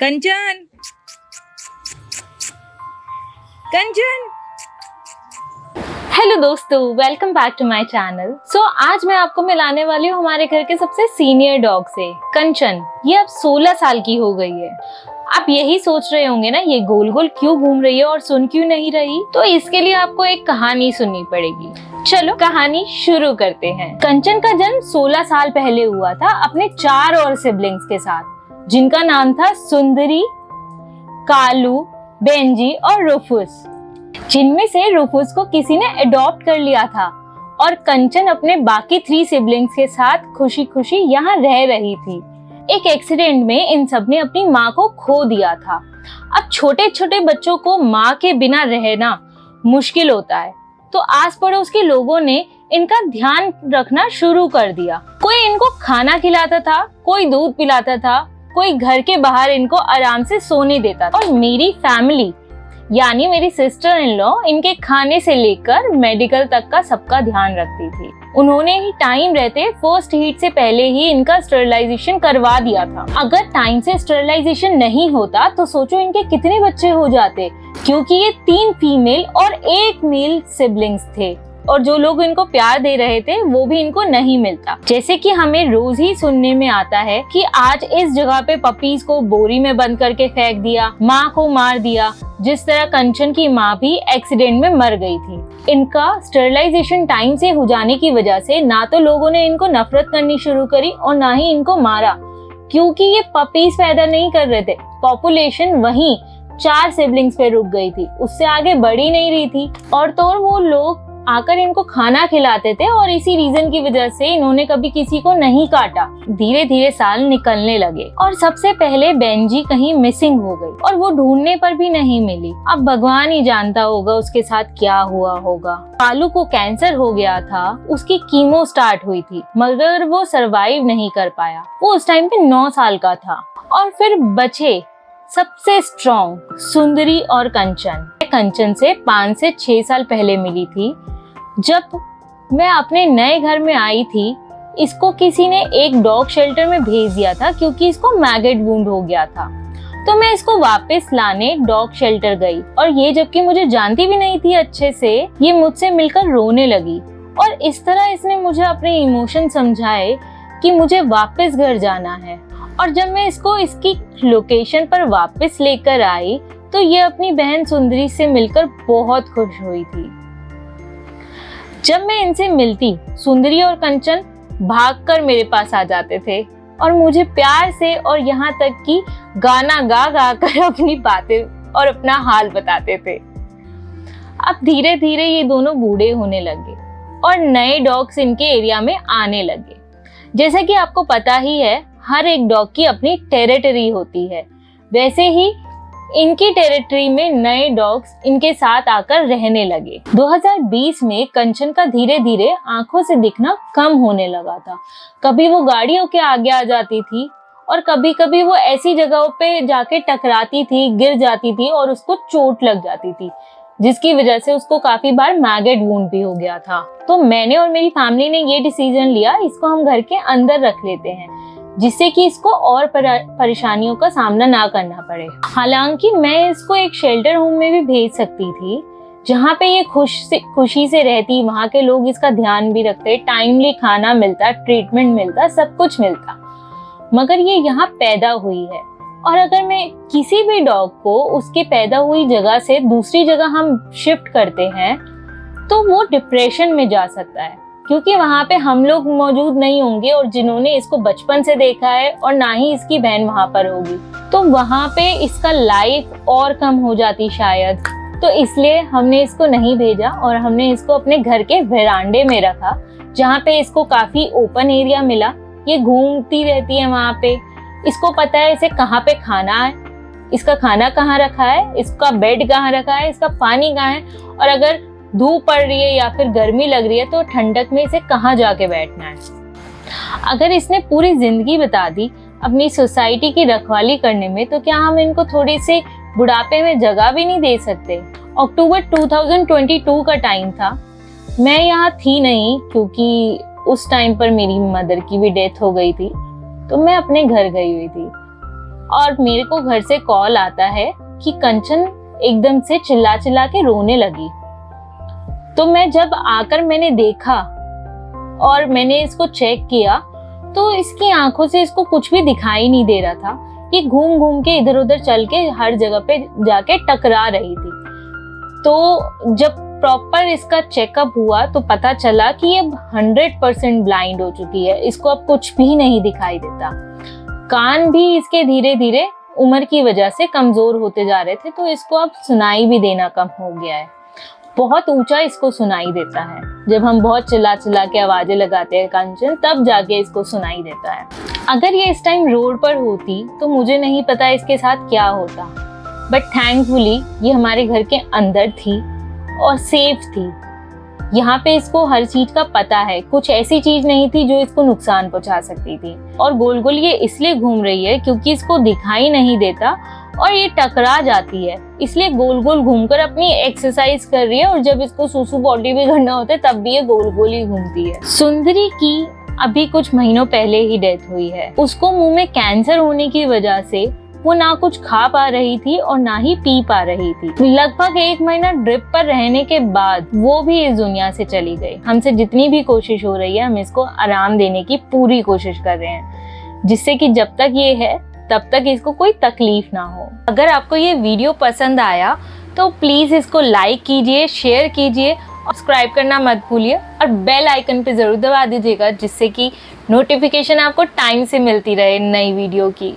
कंचन, Kanchan. Hello दोस्तों, welcome back to my channel. आज मैं आपको मिलाने वाली हूँ हमारे घर के सबसे सीनियर डॉग से, कंचन। ये अब 16 साल की हो गई है। आप यही सोच रहे होंगे ना, ये गोल गोल क्यों घूम रही है और सुन क्यों नहीं रही? तो इसके लिए आपको एक कहानी सुननी पड़ेगी। चलो कहानी शुरू करते हैं। कंचन का जन्म 16 साल पहले हुआ था अपने 4 और सिबलिंग्स के साथ, जिनका नाम था सुंदरी, कालू, बेंजी और रूफुस। जिनमें से रूफुस को किसी ने अडॉप्ट कर लिया था और कंचन अपने बाकी 3 सिबलिंग्स के साथ खुशी खुशी यहाँ रह रही थी। एक एक्सीडेंट में इन सब ने अपनी माँ को खो दिया था। अब छोटे छोटे बच्चों को माँ के बिना रहना मुश्किल होता है, तो आस पड़ोस के लोगों ने इनका ध्यान रखना शुरू कर दिया। कोई इनको खाना खिलाता था, कोई दूध पिलाता था, कोई घर के बाहर इनको आराम से सोने देता था। और मेरी फैमिली यानी मेरी सिस्टर इन लॉ इनके खाने से लेकर मेडिकल तक का सबका ध्यान रखती थी। उन्होंने ही टाइम रहते फर्स्ट हीट से पहले ही इनका स्टरलाइजेशन करवा दिया था। अगर टाइम से स्टरलाइजेशन नहीं होता तो सोचो इनके कितने बच्चे हो जाते, क्योंकि ये 3 फीमेल और 1 मेल सिबलिंग्स थे और जो लोग इनको प्यार दे रहे थे वो भी इनको नहीं मिलता। जैसे कि हमें रोज ही सुनने में आता है कि आज इस जगह पे पपीज को बोरी में बंद करके फेंक दिया, माँ को मार दिया। जिस तरह कंचन की माँ भी एक्सीडेंट में मर गई थी। इनका स्टरलाइजेशन टाइम से हो जाने की वजह से ना तो लोगों ने इनको नफरत करनी शुरू करी और ना ही इनको मारा, क्योंकि ये पपीज पैदा नहीं कर रहे थे। पॉपुलेशन वहीं 4 सिबलिंग्स पे रुक गई थी, उससे आगे बढ़ ही नहीं रही थी। और तो वो लोग आकर इनको खाना खिलाते थे और इसी रीजन की वजह से इन्होंने कभी किसी को नहीं काटा। धीरे धीरे साल निकलने लगे और सबसे पहले बेंजी कहीं मिसिंग हो गई और वो ढूंढने पर भी नहीं मिली। अब भगवान ही जानता होगा उसके साथ क्या हुआ होगा। कालू को कैंसर हो गया था, उसकी कीमो स्टार्ट हुई थी मगर वो सरवाइव नहीं कर पाया। वो उस टाइम पे 9 साल का था। और फिर बचे सबसे स्ट्रॉन्ग सुंदरी और कंचन। कंचन से 5 से 6 साल पहले मिली थी। जब मैं अपने नए घर में आई थी, इसको किसी ने एक डॉग शेल्टर में भेज दिया था क्योंकि इसको मैगेट वुंड हो गया था। तो मैं इसको वापस लाने डॉग शेल्टर गई और ये जबकि मुझे जानती भी नहीं थी अच्छे से, ये मुझसे मिलकर रोने लगी और इस तरह इसने मुझे अपने इमोशन समझाए कि मुझे वापस घर जाना है। और जब मैं इसको इसकी लोकेशन पर वापस लेकर आई तो ये अपनी बहन सुंदरी से मिलकर बहुत खुश हुई थी। जब मैं इनसे मिलती, सुंदरी और कंचन भागकर मेरे पास आ जाते थे और मुझे प्यार से और यहाँ तक कि गाना गा गा कर अपनी बातें और अपना हाल बताते थे। अब धीरे धीरे ये दोनों बूढ़े होने लगे और नए डॉग्स इनके एरिया में आने लगे। जैसा कि आपको पता ही है, हर एक डॉग की अपनी टेरिटरी होती है, वैसे ही इनकी टेरिटरी में नए डॉग्स इनके साथ आकर रहने लगे। 2020 में कंचन का धीरे धीरे आंखों से दिखना कम होने लगा था। कभी वो गाड़ियों के आगे आ जाती थी और कभी कभी वो ऐसी जगहों पे जाके टकराती थी, गिर जाती थी और उसको चोट लग जाती थी, जिसकी वजह से उसको काफी बार मैगेट वुंड भी हो गया था। तो मैंने और मेरी फैमिली ने ये डिसीजन लिया, इसको हम घर के अंदर रख लेते हैं जिससे कि इसको और परेशानियों का सामना ना करना पड़े। हालांकि मैं इसको एक शेल्टर होम में भी भेज सकती थी जहाँ पे ये खुशी से रहती, वहाँ के लोग इसका ध्यान भी रखते, टाइमली खाना मिलता, ट्रीटमेंट मिलता, सब कुछ मिलता। मगर ये यहाँ पैदा हुई है और अगर मैं किसी भी डॉग को उसके पैदा हुई जगह से दूसरी जगह हम शिफ्ट करते हैं तो वो डिप्रेशन में जा सकता है, क्योंकि वहाँ पे हम लोग मौजूद नहीं होंगे और जिन्होंने इसको बचपन से देखा है और ना ही इसकी बहन वहाँ पर होगी, तो वहाँ पे इसका लाइफ और कम हो जाती शायद। तो इसलिए हमने इसको नहीं भेजा और हमने इसको अपने घर के वेरांडे में रखा, जहाँ पे इसको काफी ओपन एरिया मिला। ये घूमती रहती है वहाँ पे, इसको पता है इसे कहाँ पे खाना है, इसका खाना कहाँ रखा है, इसका बेड कहाँ रखा है, इसका पानी कहाँ है, और अगर धूप पड़ रही है या फिर गर्मी लग रही है तो ठंडक में इसे कहाँ जाके बैठना है। अगर इसने पूरी जिंदगी बता दी अपनी सोसाइटी की रखवाली करने में, तो क्या हम इनको थोड़ी सी बुढ़ापे में जगह भी नहीं दे सकते? अक्टूबर 2022 का टाइम था। मैं यहाँ थी नहीं क्योंकि उस टाइम पर मेरी मदर की भी डेथ हो गई थी, तो मैं अपने घर गई हुई थी। और मेरे को घर से कॉल आता है कि कंचन एकदम से चिल्ला चिल्ला के रोने लगी। तो मैं जब आकर मैंने देखा और मैंने इसको चेक किया तो इसकी आंखों से इसको कुछ भी दिखाई नहीं दे रहा था। ये घूम घूम के इधर उधर चल के हर जगह पे जाके टकरा रही थी। तो जब प्रॉपर इसका चेकअप हुआ तो पता चला कि ये 100% ब्लाइंड हो चुकी है। इसको अब कुछ भी नहीं दिखाई देता। कान भी इसके धीरे धीरे उम्र की वजह से कमजोर होते जा रहे थे, तो इसको अब सुनाई भी देना कम हो गया है। बहुत ऊंचा इसको सुनाई देता है। जब हम बहुत चिल्ला चिल्ला के आवाजें लगाते हैं कंचन, तब जाके इसको सुनाई देता है। अगर ये इस टाइम रोड पर होती तो मुझे नहीं पता इसके साथ क्या होता, बट थैंकफुली ये हमारे घर के अंदर थी और सेफ थी। यहाँ पे इसको हर चीज का पता है। कुछ ऐसी चीज नहीं थी जो इसको नुकसान पहुंचा सकती थी। और गोल गोल ये इसलिए घूम रही है क्योंकि इसको दिखाई नहीं देता और ये टकरा जाती है, इसलिए गोल गोल घूमकर अपनी एक्सरसाइज कर रही है। और जब इसको सुसु पॉटी भी करना होता है तब भी ये गोल गोल ही घूमती है। सुंदरी की अभी कुछ महीनों पहले ही डेथ हुई है। उसको मुंह में कैंसर होने की वजह से वो ना कुछ खा पा रही थी और ना ही पी पा रही थी। लगभग 1 महीना ड्रिप पर रहने के बाद वो भी इस दुनिया से चली गई। हमसे जितनी भी कोशिश हो रही है, हम इसको आराम देने की पूरी कोशिश कर रहे हैं, जिससे कि जब तक ये है तब तक इसको कोई तकलीफ ना हो। अगर आपको ये वीडियो पसंद आया तो प्लीज इसको लाइक कीजिए, शेयर कीजिए, सब्सक्राइब करना मत भूलिए और बेल आइकन पे जरूर दबा दीजिएगा, जिससे कि नोटिफिकेशन आपको टाइम से मिलती रहे नई वीडियो की।